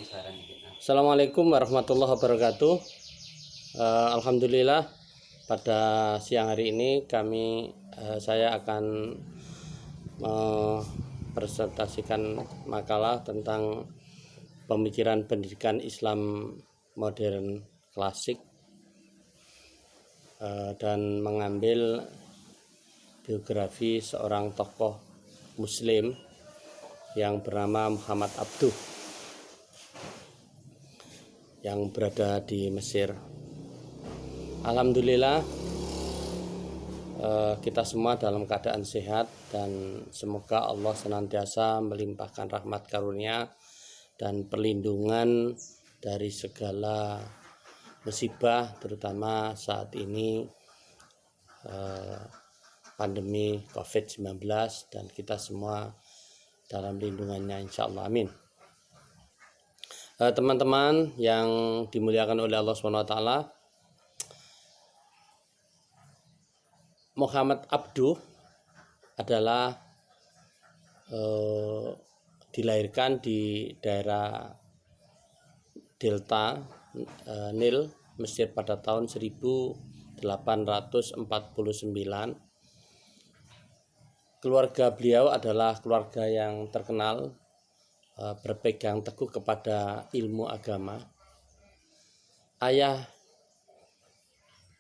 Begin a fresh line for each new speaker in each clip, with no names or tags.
Assalamualaikum warahmatullahi wabarakatuh. Alhamdulillah pada siang hari ini saya akan presentasikan makalah tentang pemikiran pendidikan Islam modern klasik dan mengambil biografi seorang tokoh muslim yang bernama Muhammad Abduh yang berada di Mesir. Alhamdulillah kita semua dalam keadaan sehat dan semoga Allah senantiasa melimpahkan rahmat karunia dan perlindungan dari segala musibah, terutama saat ini pandemi COVID-19, dan kita semua dalam lindungannya insya Allah, amin. Teman-teman yang dimuliakan oleh Allah SWT, Muhammad Abduh adalah dilahirkan di daerah Delta Nil, Mesir pada tahun 1849. Keluarga beliau adalah keluarga yang terkenal berpegang teguh kepada ilmu agama. Ayah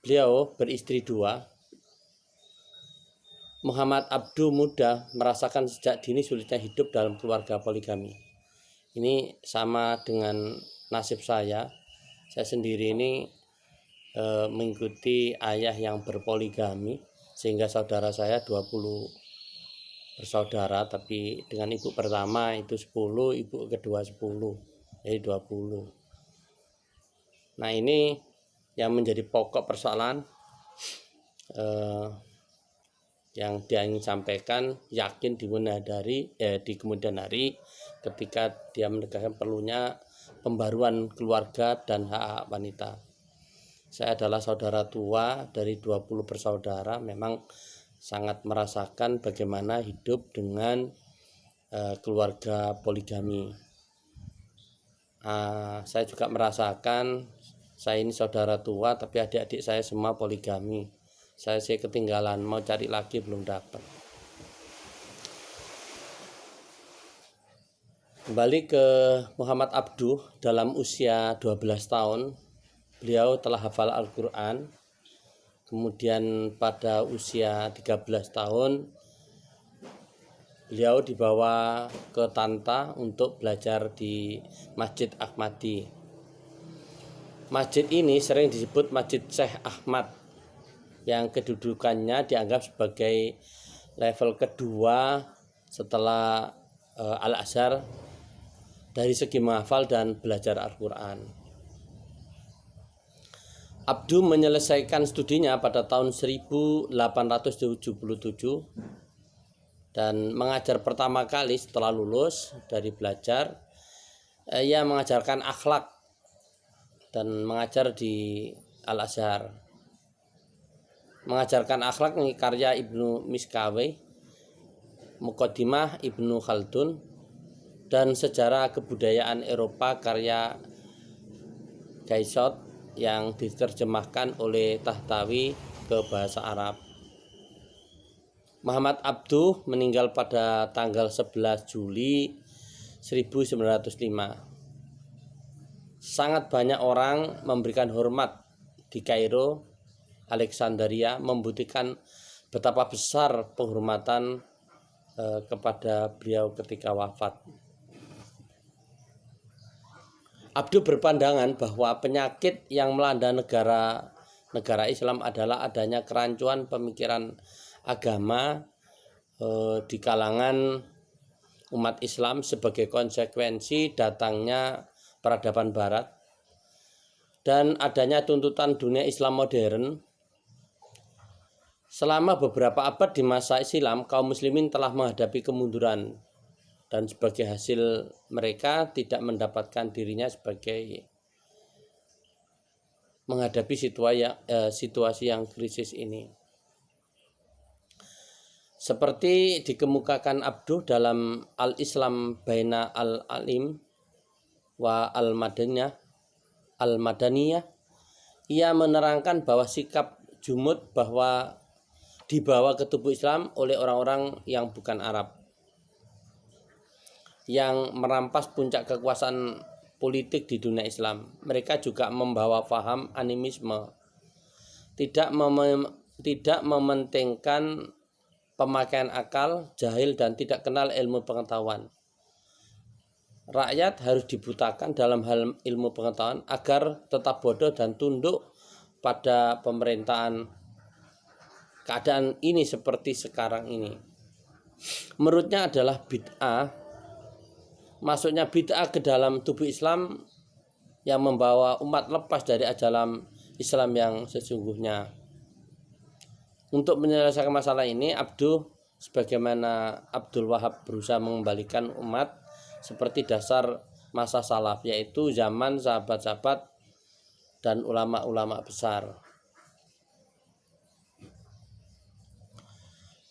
beliau beristri dua. Muhammad Abduh muda merasakan sejak dini sulitnya hidup dalam keluarga poligami. Ini sama dengan nasib saya. Saya sendiri ini mengikuti ayah yang berpoligami, sehingga saudara saya 20 bersaudara, tapi dengan ibu pertama itu 10, ibu kedua 10, jadi 20. Nah, ini yang menjadi pokok persoalan yang dia ingin sampaikan, yakin di kemudian hari ketika dia menegakkan perlunya pembaruan keluarga dan hak-hak wanita. Saya adalah saudara tua dari 20 bersaudara, memang sangat merasakan bagaimana hidup dengan keluarga poligami. Saya juga merasakan, saya ini saudara tua tapi adik-adik saya semua poligami. Saya sih ketinggalan, mau cari lagi belum dapat. Kembali ke Muhammad Abduh, dalam usia 12 tahun beliau telah hafal Al-Quran. Kemudian pada usia 13 tahun beliau dibawa ke Tanta untuk belajar di Masjid Ahmadi. Masjid ini sering disebut Masjid Syekh Ahmad, yang kedudukannya dianggap sebagai level kedua setelah Al-Azhar dari segi menghafal dan belajar Al-Quran. Abduh menyelesaikan studinya pada tahun 1877 dan mengajar pertama kali setelah lulus dari belajar. Ia mengajarkan akhlak dan mengajar di Al-Azhar. Mengajarkan akhlak ini karya Ibnu Miskawayh, Muqaddimah Ibnu Khaldun, dan sejarah kebudayaan Eropa karya Gaisot yang diterjemahkan oleh Tahtawi ke bahasa Arab. Muhammad Abduh meninggal pada tanggal 11 Juli 1905. Sangat banyak orang memberikan hormat di Kairo, Alexandria, membuktikan betapa besar penghormatan kepada beliau ketika wafat. Abduh berpandangan bahwa penyakit yang melanda negara Islam adalah adanya kerancuan pemikiran agama di kalangan umat Islam sebagai konsekuensi datangnya peradaban Barat dan adanya tuntutan dunia Islam modern. Selama beberapa abad di masa Islam, kaum muslimin telah menghadapi kemunduran, dan sebagai hasil mereka tidak mendapatkan dirinya sebagai menghadapi situasi yang krisis ini. Seperti dikemukakan Abduh dalam Al-Islam Baina Al-Alim, wa al-Madaniyah, ia menerangkan bahwa sikap jumud bahwa dibawa ke tubuh Islam oleh orang-orang yang bukan Arab, yang merampas puncak kekuasaan politik di dunia Islam. Mereka juga membawa paham animisme, tidak mementingkan pemakaian akal, jahil dan tidak kenal ilmu pengetahuan. Rakyat harus dibutakan dalam hal ilmu pengetahuan agar tetap bodoh dan tunduk pada pemerintahan. Keadaan ini seperti sekarang ini. Menurutnya adalah bid'ah. Masuknya bid'ah ke dalam tubuh Islam yang membawa umat lepas dari ajaran Islam yang sesungguhnya. Untuk menyelesaikan masalah ini, sebagaimana Abdul Wahab berusaha mengembalikan umat seperti dasar masa salaf, yaitu zaman sahabat-sahabat dan ulama-ulama besar.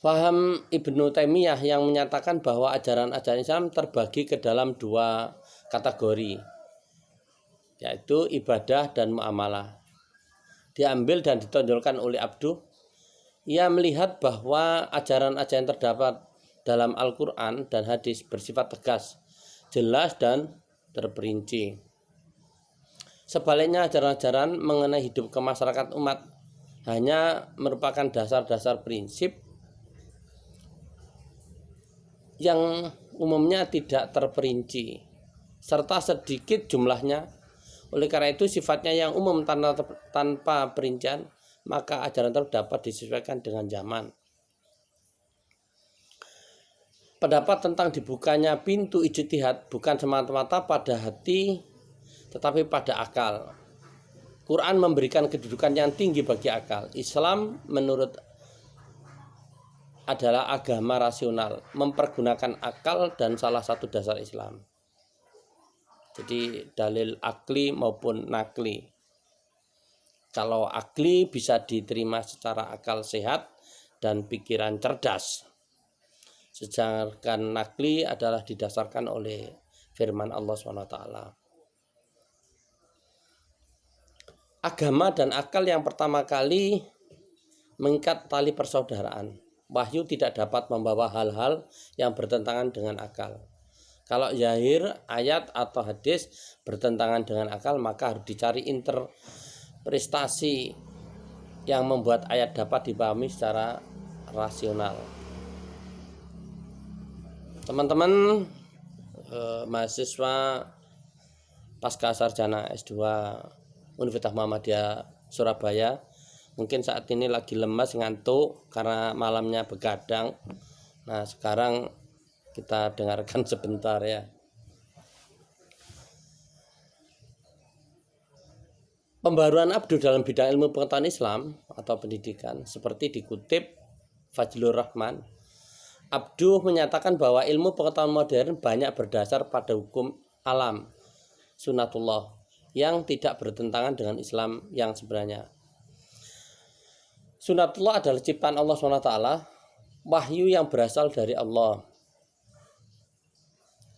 Faham Ibnu Taimiyah yang menyatakan bahwa ajaran-ajaran Islam terbagi ke dalam dua kategori, yaitu ibadah dan muamalah, diambil dan ditonjolkan oleh Abduh. Ia melihat bahwa ajaran-ajaran terdapat dalam Al-Quran dan hadis bersifat tegas, jelas dan terperinci. Sebaliknya ajaran-ajaran mengenai hidup kemasyarakat umat hanya merupakan dasar-dasar prinsip yang umumnya tidak terperinci serta sedikit jumlahnya. Oleh karena itu sifatnya yang umum tanpa perincian, maka ajaran tersebut dapat disesuaikan dengan zaman. Pendapat tentang dibukanya pintu ijtihad bukan semata-mata pada hati tetapi pada akal. Quran memberikan kedudukan yang tinggi bagi akal. Islam menurut adalah agama rasional, mempergunakan akal dan salah satu dasar Islam. Jadi dalil akli maupun nakli. Kalau akli bisa diterima secara akal sehat dan pikiran cerdas. Sedangkan nakli adalah didasarkan oleh firman Allah SWT. Agama dan akal yang pertama kali mengikat tali persaudaraan. Wahyu tidak dapat membawa hal-hal yang bertentangan dengan akal. Kalau zahir ayat atau hadis bertentangan dengan akal, maka harus dicari interpretasi yang membuat ayat dapat dipahami secara rasional. Teman-teman mahasiswa pasca sarjana S2 Universitas Muhammadiyah Surabaya, mungkin saat ini lagi lemas, ngantuk karena malamnya begadang. Nah, sekarang kita dengarkan sebentar ya. Pembaruan Abduh dalam bidang ilmu pengetahuan Islam atau pendidikan seperti dikutip Fajlur Rahman. Abduh menyatakan bahwa ilmu pengetahuan modern banyak berdasar pada hukum alam, sunatullah, yang tidak bertentangan dengan Islam yang sebenarnya. Sunatullah adalah ciptaan Allah SWT, wahyu yang berasal dari Allah.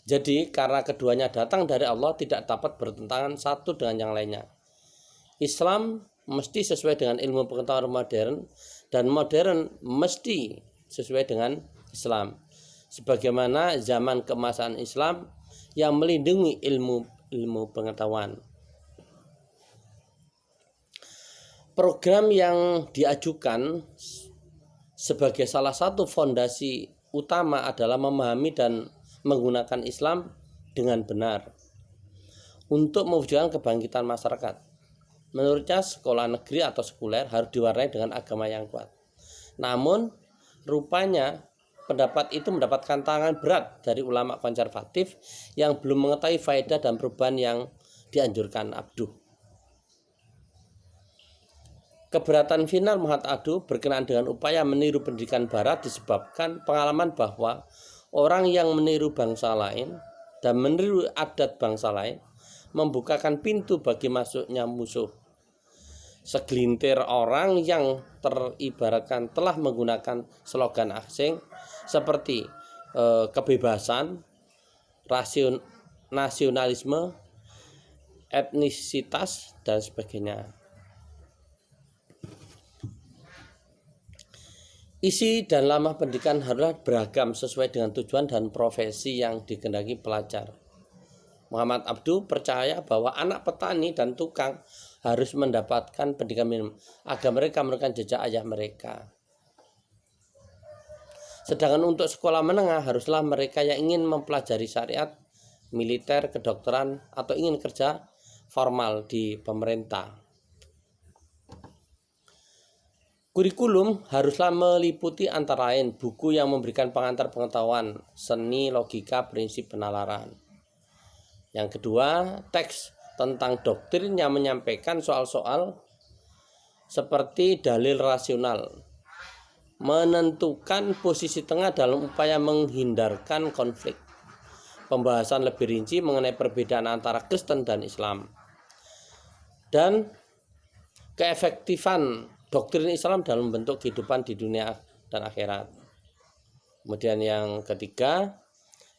Jadi karena keduanya datang dari Allah, tidak dapat bertentangan satu dengan yang lainnya. Islam mesti sesuai dengan ilmu pengetahuan modern, dan modern mesti sesuai dengan Islam. Sebagaimana zaman keemasan Islam yang melindungi ilmu pengetahuan. Program yang diajukan sebagai salah satu fondasi utama adalah memahami dan menggunakan Islam dengan benar untuk mewujudkan kebangkitan masyarakat. Menurutnya sekolah negeri atau sekuler harus diwarnai dengan agama yang kuat. Namun rupanya pendapat itu mendapatkan tantangan berat dari ulama konservatif yang belum mengetahui faedah dan perubahan yang dianjurkan Abduh. Keberatan final Muhammad Abduh berkenaan dengan upaya meniru pendidikan barat disebabkan pengalaman bahwa orang yang meniru bangsa lain dan meniru adat bangsa lain membukakan pintu bagi masuknya musuh. Segelintir orang yang teribaratkan telah menggunakan slogan asing seperti kebebasan, nasionalisme, etnisitas, dan sebagainya. Isi dan lama pendidikan haruslah beragam sesuai dengan tujuan dan profesi yang dikehendaki pelajar. Muhammad Abduh percaya bahwa anak petani dan tukang harus mendapatkan pendidikan minimum agar mereka menekan jejak ayah mereka. Sedangkan untuk sekolah menengah haruslah mereka yang ingin mempelajari syariat, militer, kedokteran, atau ingin kerja formal di pemerintah. Kurikulum haruslah meliputi antara lain buku yang memberikan pengantar pengetahuan, seni, logika, prinsip penalaran. Yang kedua, teks tentang doktrin yang menyampaikan soal-soal seperti dalil rasional, menentukan posisi tengah dalam upaya menghindarkan konflik, pembahasan lebih rinci mengenai perbedaan antara Kristen dan Islam, dan keefektifan doktrin Islam dalam bentuk kehidupan di dunia dan akhirat. Kemudian yang ketiga,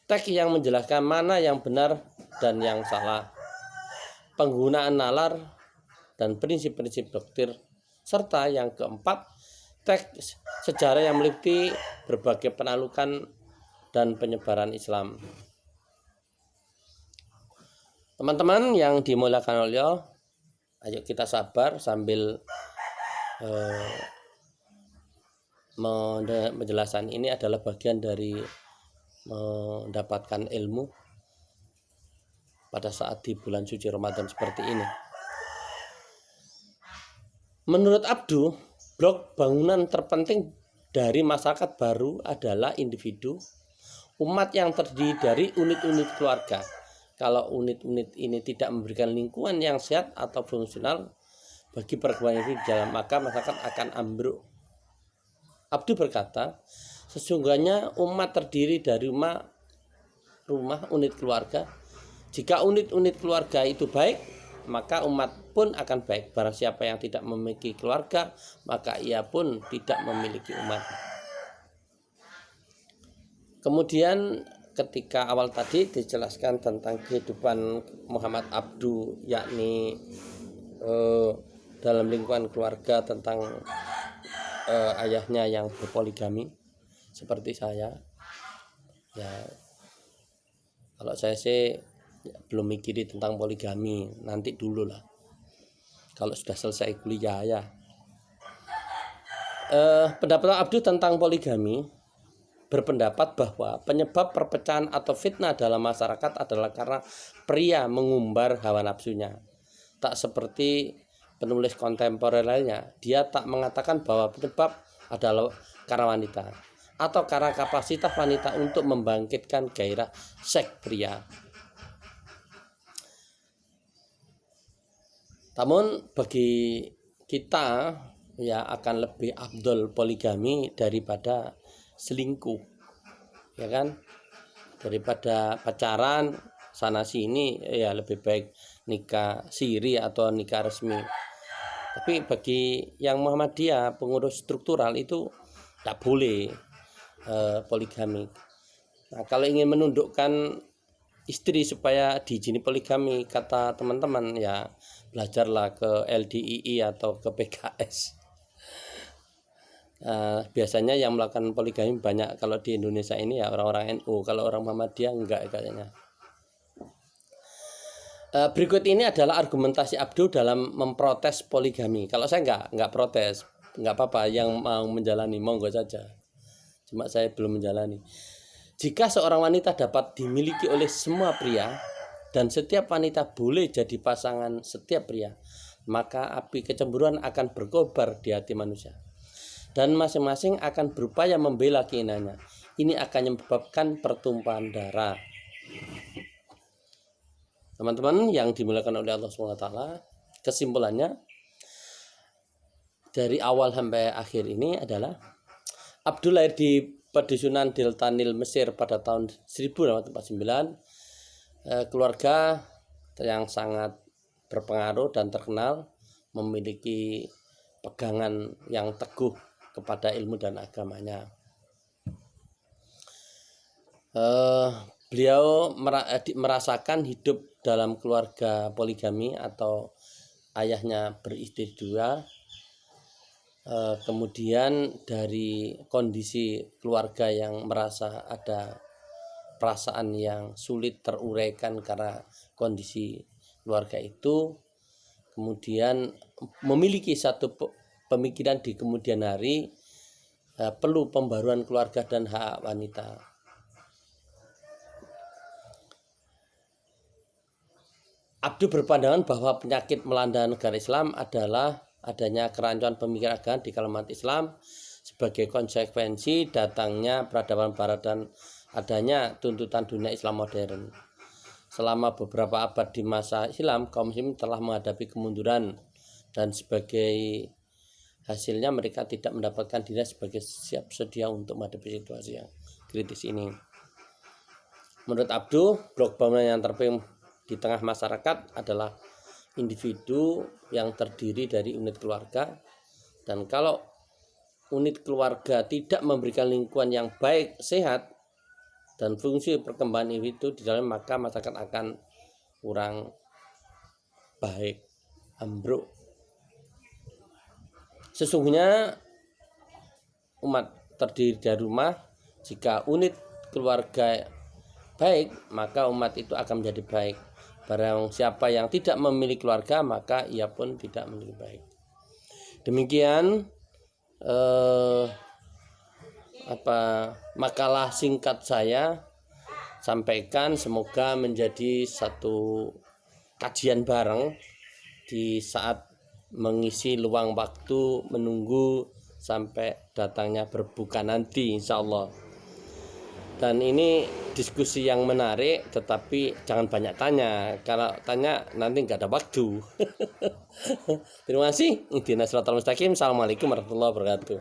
teks yang menjelaskan mana yang benar dan yang salah, penggunaan nalar dan prinsip-prinsip doktrin, serta yang keempat, teks sejarah yang meliputi berbagai penaklukan dan penyebaran Islam. Teman-teman yang dimuliakan oleh Allah, ayo kita sabar sambil penjelasan ini adalah bagian dari mendapatkan ilmu pada saat di bulan suci Ramadan seperti ini. Menurut Abduh, blok bangunan terpenting dari masyarakat baru adalah individu, umat yang terdiri dari unit-unit keluarga. Kalau unit-unit ini tidak memberikan lingkungan yang sehat atau fungsional bagi perkembangan hidup jalan, maka masyarakat akan ambruk. Abduh berkata, sesungguhnya umat terdiri dari rumah unit keluarga. Jika unit-unit keluarga itu baik, maka umat pun akan baik. Barang siapa yang tidak memiliki keluarga, maka ia pun tidak memiliki umat. Kemudian ketika awal tadi dijelaskan tentang kehidupan Muhammad Abduh, yakni dalam lingkungan keluarga, tentang ayahnya yang berpoligami seperti saya. Ya, kalau saya sih belum mikiri tentang poligami, nanti dulu lah kalau sudah selesai kuliah ya. Pendapat Abduh tentang poligami berpendapat bahwa penyebab perpecahan atau fitnah dalam masyarakat adalah karena pria mengumbar hawa nafsunya. Tak seperti penulis kontemporer lainnya, dia tak mengatakan bahwa penyebab adalah karena wanita atau karena kapasitas wanita untuk membangkitkan gairah seks pria. Namun bagi kita ya akan lebih afdol poligami daripada selingkuh, ya kan? Daripada pacaran sana sini, ya lebih baik nikah siri atau nikah resmi. Tapi bagi yang Muhammadiyah, pengurus struktural, itu tidak boleh poligami. Nah, kalau ingin menundukkan istri supaya diizini poligami, kata teman-teman, ya belajarlah ke LDII atau ke PKS. Biasanya yang melakukan poligami banyak kalau di Indonesia ini ya orang-orang NU, kalau orang Muhammadiyah enggak kayaknya. Berikut ini adalah argumentasi Abduh dalam memprotes poligami. Kalau saya enggak protes, enggak apa-apa, yang mau menjalani monggo saja. Cuma saya belum menjalani. Jika seorang wanita dapat dimiliki oleh semua pria dan setiap wanita boleh jadi pasangan setiap pria, maka api kecemburuan akan berkobar di hati manusia dan masing-masing akan berupaya membela keinginannya. Ini akan menyebabkan pertumpahan darah. Teman-teman yang dimuliakan oleh Allah SWT, kesimpulannya dari awal sampai akhir ini adalah Abduh lahir di pedusunan Delta Nil Mesir pada tahun 1849. Keluarga yang sangat berpengaruh dan terkenal, memiliki pegangan yang teguh kepada ilmu dan agamanya. Beliau merasakan hidup dalam keluarga poligami atau ayahnya beristri dua, kemudian dari kondisi keluarga yang merasa ada perasaan yang sulit teruraikan karena kondisi keluarga itu, kemudian memiliki satu pemikiran di kemudian hari perlu pembaruan keluarga dan hak wanita. Abdu berpandangan bahwa penyakit melanda negara Islam adalah adanya kerancuan pemikiran agama di kalangan Islam sebagai konsekuensi datangnya peradaban Barat dan adanya tuntutan dunia Islam modern. Selama beberapa abad di masa Islam, kaum muslim telah menghadapi kemunduran dan sebagai hasilnya mereka tidak mendapatkan diri sebagai siap sedia untuk menghadapi situasi yang kritis ini. Menurut Abdu, blok bangunan yang terpilih di tengah masyarakat adalah individu yang terdiri dari unit keluarga, dan kalau unit keluarga tidak memberikan lingkungan yang baik, sehat, dan fungsi perkembangan individu di dalam, maka masyarakat akan kurang baik, ambruk. Sesungguhnya umat terdiri dari rumah. Jika unit keluarga baik, maka umat itu akan menjadi baik. Barang siapa yang tidak memiliki keluarga, maka ia pun tidak memiliki baik. Demikian makalah singkat saya sampaikan, semoga menjadi satu kajian bareng di saat mengisi luang waktu menunggu sampai datangnya berbuka nanti, insya Allah. Dan ini diskusi yang menarik, tetapi jangan banyak tanya. Kalau tanya nanti nggak ada waktu. Terima kasih. Ihdinas siratal mustaqim. Assalamualaikum warahmatullahi wabarakatuh.